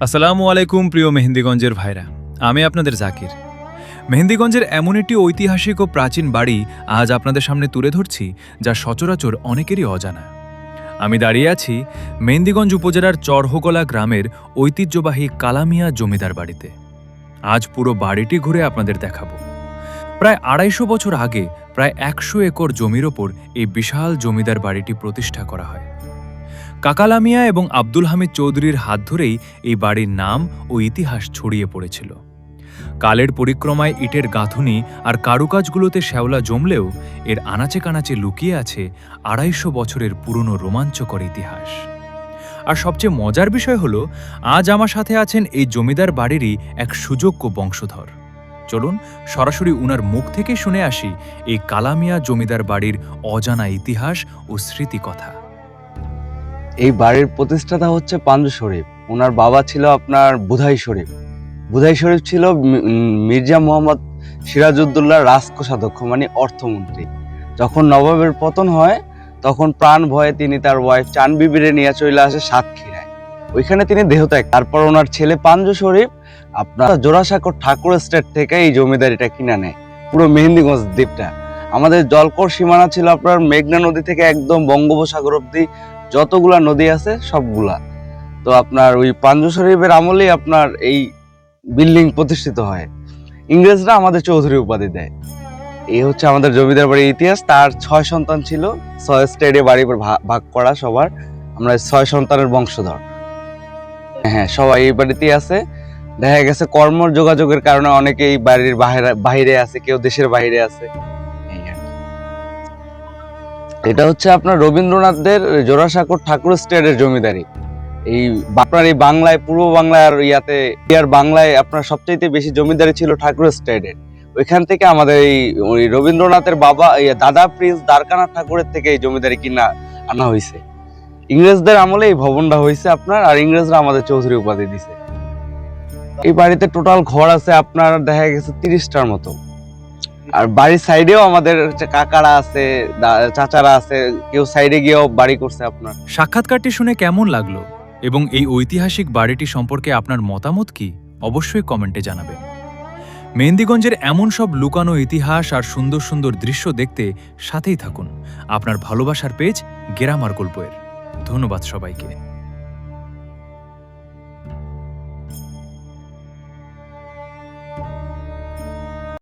আসসালামু আলাইকুম প্রিয় মেহেন্দিগঞ্জের ভাইরা, আমি আপনাদের জাকির। মেহেন্দিগঞ্জের এমন একটি ঐতিহাসিক ও প্রাচীন বাড়ি আজ আপনাদের সামনে তুলে ধরছি, যা সচরাচর অনেকেরই অজানা। আমি দাঁড়িয়ে আছি মেহেন্দিগঞ্জ উপজেলার চরহোগলা গ্রামের ঐতিহ্যবাহী কালামিয়া জমিদার বাড়িতে। আজ পুরো বাড়িটি ঘুরে আপনাদের দেখাবো। প্রায় ২৫০ বছর আগে প্রায় ১০০ একর জমির ওপর এই বিশাল জমিদার বাড়িটি প্রতিষ্ঠা করা হয়। কাকালামিয়া এবং আব্দুল হামিদ চৌধুরীর হাত ধরেই এই বাড়ির নাম ও ইতিহাস ছড়িয়ে পড়েছিল। কালের পরিক্রমায় ইটের গাঁথুনি আর কারুকাজগুলোতে শ্যাওলা জমলেও এর আনাচে কানাচে লুকিয়ে আছে ২৫০ বছরের পুরনো রোমাঞ্চকর ইতিহাস। আর সবচেয়ে মজার বিষয় হলো, আজ আমার সাথে আছেন এই জমিদার বাড়িরই এক সুযোগ্য বংশধর। চলুন সরাসরি উনার মুখ থেকে শুনে আসি এই কালামিয়া জমিদার বাড়ির অজানা ইতিহাস ও স্মৃতিকথা। এই বাড়ির প্রতিষ্ঠাতা হচ্ছে পাঞ্জু শরীফ। ওনার বাবা ছিল আপনার বুধাই শরীফ। বুধাই শরীফ ছিল মির্জা মোহাম্মদ সিরাজউদ্দৌলার রাজকোষাধ্যক্ষ, মানে অর্থমন্ত্রী। যখন নবাবের পতন হয়, তখন প্রাণ ভয়ে তিনি তার ওয়াইফ চান বিবিরে নিয়ে চলে আসে সাতক্ষীরায়। ওইখানে তিনি দেহত্যাগ। তারপর ওনার ছেলে পাঞ্জু শরীফ আপনার জোড়াসাঁকোর ঠাকুর এস্টেট থেকে এই জমিদারিটা কিনে নেয়। পুরো মেহেন্দিগঞ্জ দ্বীপটা, আমাদের জলকর সীমানা ছিল আপনার মেঘনা নদী থেকে একদম বঙ্গোপসাগর অব্দি যতগুলা নদী আছে সবগুলা। তো আপনার ওই পাঞ্জু শরীফের আমলেই আপনার এই বিল্ডিং প্রতিষ্ঠিত হয়। ইংরেজরা আমাদের চৌধুরী উপাধি দেয়। এই হচ্ছে আমাদের জমিদার বাড়ির ইতিহাস। তার ৬ সন্তান ছিল, ৬ স্টেটে বাড়ি ভাগ করা সবার। আমরা ৬ সন্তানের বংশধর। হ্যাঁ, সবাই এই বাড়িতেই আছে। দেখা গেছে কর্ম যোগাযোগের কারণে অনেকে এই বাড়ির বাইরে আছে, কেউ দেশের বাইরে আছে। এটা হচ্ছে আপনার রবীন্দ্রনাথদের জোড়াসাঁকোর ঠাকুর স্টেটের জমিদারি। এই আপনার এই বাংলায়, পূর্ব বাংলার বাংলায় আপনার সবচাইতে বেশি জমিদারি ছিল ঠাকুর স্টেটের। ওইখান থেকে আমাদের এই রবীন্দ্রনাথের বাবা দাদা প্রিন্স দ্বারকানাথ ঠাকুরের থেকে এই জমিদারি কিনা আনা হয়েছে। ইংরেজদের আমলে এই ভবনটা হয়েছে আপনার, আর ইংরেজরা আমাদের চৌধুরী উপাধি দিছে। এই বাড়িতে টোটাল ঘর আছে আপনার দেখা গেছে ৩০টার মতো। আর বাড়ির সাইডেও আমাদের কাকারা আছে, চাচারা আছে, কেউ সাইডে গিয়েও বাড়ি করছে আপনার। সাক্ষাৎকারটি শুনে কেমন লাগলো এবং এই ঐতিহাসিক বাড়িটি সম্পর্কে আপনার মতামত কি, অবশ্যই কমেন্টে জানাবেন। মেহেন্দিগঞ্জের এমন সব লুকানো ইতিহাস আর সুন্দর সুন্দর দৃশ্য দেখতে সাথেই থাকুন আপনার ভালোবাসার পেজ গ্রামার গল্পের। ধন্যবাদ সবাইকে।